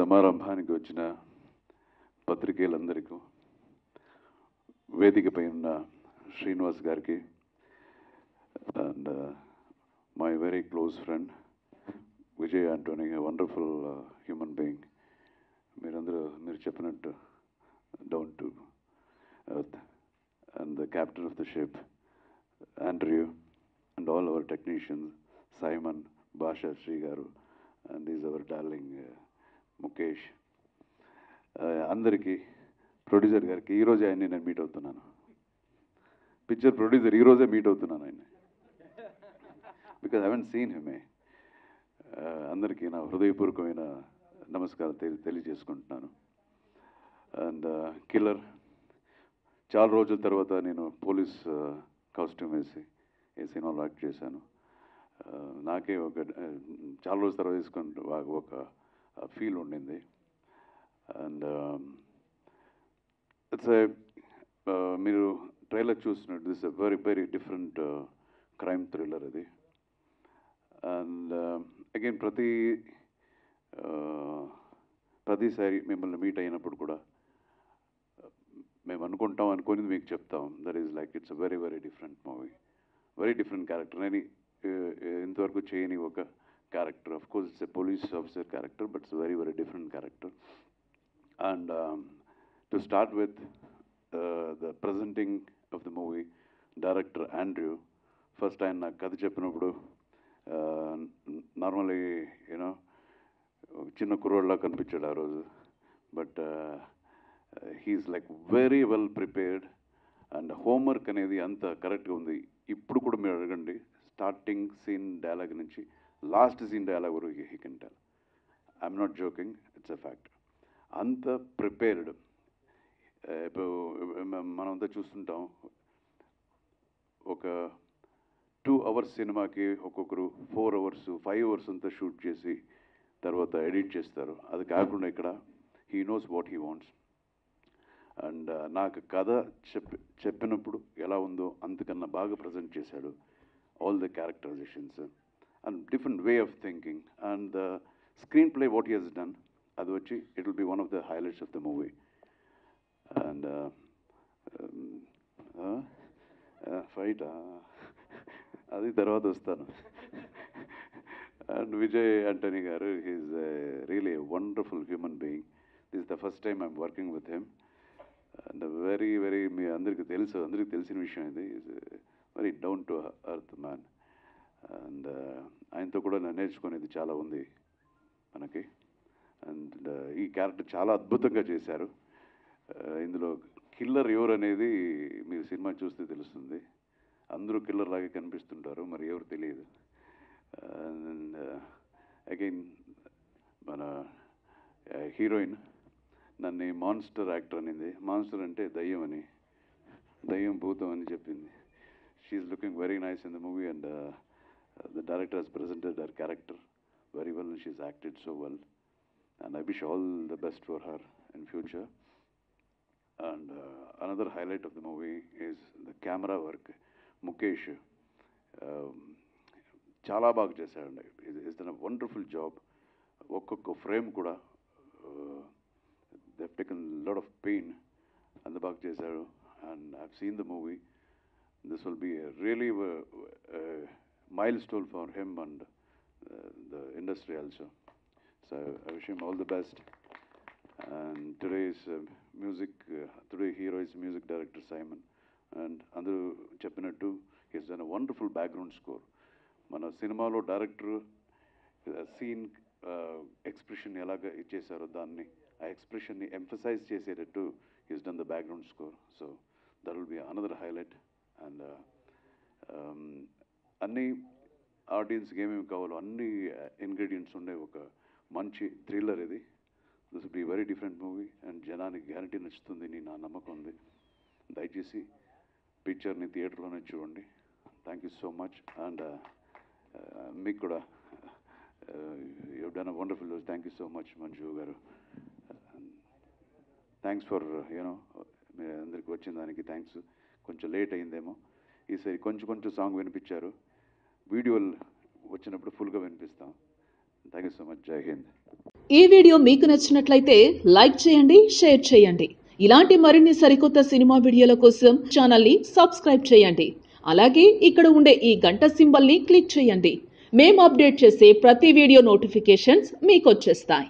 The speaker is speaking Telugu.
సమారంభానికి వచ్చిన పత్రికేయులందరికీ, వేదికపై ఉన్న శ్రీనివాస్ గారికి and my very close friend Vijay Antony, wonderful human being. మీరు చెప్పినట్టు down to earth, and the captain of the ship Andrew, and all our technicians, Simon, Basha Shri గారు, and is our darling Mukesh. అందరికీ, ప్రొడ్యూసర్ గారికి, ఈరోజే ఆయన్ని నేను మీట్ అవుతున్నాను. పిక్చర్ ప్రొడ్యూసర్ ఈరోజే మీట్ అవుతున్నాను ఆయన, because I haven't seen him. అందరికీ నా హృదయపూర్వకమైన నమస్కారం తెలియజేసుకుంటున్నాను. అండ్ కిల్లర్, చాలా రోజుల తర్వాత నేను పోలీస్ కాస్ట్యూమ్ వేసి ఈ సినిమాలో యాక్ట్ చేశాను. నాకే చాలా రోజుల తర్వాత వేసుకుంటూ ఒక ఫీల్ ఉండింది. అండ్ ఇట్స్ మీరు ట్రైలర్ చూసినట్టు this very very different crime thriller ఇది. అండ్ అగైన్ ప్రతిసారి మిమ్మల్ని మీట్ అయినప్పుడు కూడా మేము అనుకునేది మీకు చెప్తాం. That is like it's very very different movie, very different character. నేను ఇంతవరకు చేయని ఒక character. Of course, it's a police officer character, but it's a very, very different character. And to start with, the presenting of the movie, director Andrew, first time na katha cheppinappudu, normally, you know, chinna kurvalla kanipichadu aa roju, but he's like very well prepared, and homework anedi anta correct ga undi. Ippudu kuda meer adagandi, starting scene dialogue nunchi last scene dialogue వరకు he can tell. I'm not joking, it's a fact. అంత ప్రిపేర్డ్. ఇప్పుడు మనంతా చూస్తుంటాం, ఒక 2 hours సినిమాకి ఒక్కొక్కరు 4 hours 5 hours అంతా షూట్ చేసి తర్వాత ఎడిట్ చేస్తారు. అది కాకుండా ఇక్కడ he knows what he wants. And నాకు కథ చెప్పినప్పుడు ఎలా ఉందో అంతకన్నా బాగా ప్రజెంట్ చేశాడు. All the characterisations and different way of thinking, and the screenplay what he has done, adu vachi it will be one of the highlights of the movie. And fight adi tarvata ostanu. And Vijay Antony garu, he is really a wonderful human being. This is the first time I'm working with him, and very very me andariki telisina vishayam idi. He is a very down to earth man. And ఆయనతో కూడా నేను నేర్చుకునేది చాలా ఉంది మనకి. అండ్ ఈ క్యారెక్టర్ చాలా అద్భుతంగా చేశారు. ఇందులో కిల్లర్ ఎవరు అనేది మీరు సినిమా చూస్తే తెలుస్తుంది. అందరూ కిల్లర్ లాగే కనిపిస్తుంటారు, మరి ఎవరు తెలియదు. అండ్ అగైన్ మన హీరోయిన్ నన్ను మాన్స్టర్ యాక్టర్ అనింది. మాన్స్టర్ అంటే దయ్యం అని, దయ్యం భూతం అని చెప్పింది. She's looking very nice in the movie, and the director has presented her character very well, and she's acted so well, and I wish all the best for her in future. And another highlight of the movie is the camera work. Mukesh చాలా బాగా చేశాడండి. He's done a wonderful job. ఒక్కొక్క ఫ్రేమ్ కూడా they've taken a lot of pain అంత బాగా చేశాడు. And I've seen the movie. This will be a really milestone for him and the industry also. So I wish him all the best. And today's today hero is music director Simon. And andaru cheppinattu, he has done a wonderful background score. Mana cinemalo director scene expression elaga ichesaro danni aa expression ni emphasize cheserettu he has done the background score. So that will be another highlight. And అన్ని ఆడియన్స్కి ఏమేమి కావాలో అన్ని ఇంగ్రీడియంట్స్ ఉండే ఒక మంచి థ్రిల్లర్ ఇది. This will be very different movie, and జనానికి గ్యారంటీ నచ్చుతుంది అని నా నమ్మకం ఉంది. దయచేసి పిక్చర్ని థియేటర్లోనే చూడండి. Thank you so much. And మీకు కూడా you done a wonderful. Thank you so much Manju గారు. థ్యాంక్స్ ఫర్ యూనో మీ అందరికి వచ్చిన దానికి థ్యాంక్స్. కొంచెం లేట్ అయిందేమో, ఈసారి కొంచెం సాంగ్ వినిపించారు. వీడియోలు వచ్చినప్పుడు ఫుల్గా వినిపిస్తాం. Thank you so much. Jai Hind. ఈ వీడియో మీకు నచ్చినట్లయితే లైక్ చేయండి, షేర్ చేయండి. ఇలాంటి మరిన్ని సరికొత్త సినిమా వీడియోల కోసం ఛానల్ని సబ్స్క్రైబ్ చేయండి. అలాగే ఇక్కడ ఉండే ఈ గంట సింబల్ని క్లిక్ చేయండి. మేము అప్డేట్ చేసే ప్రతి వీడియో నోటిఫికేషన్స్ మీకు వచ్చేస్తాయి.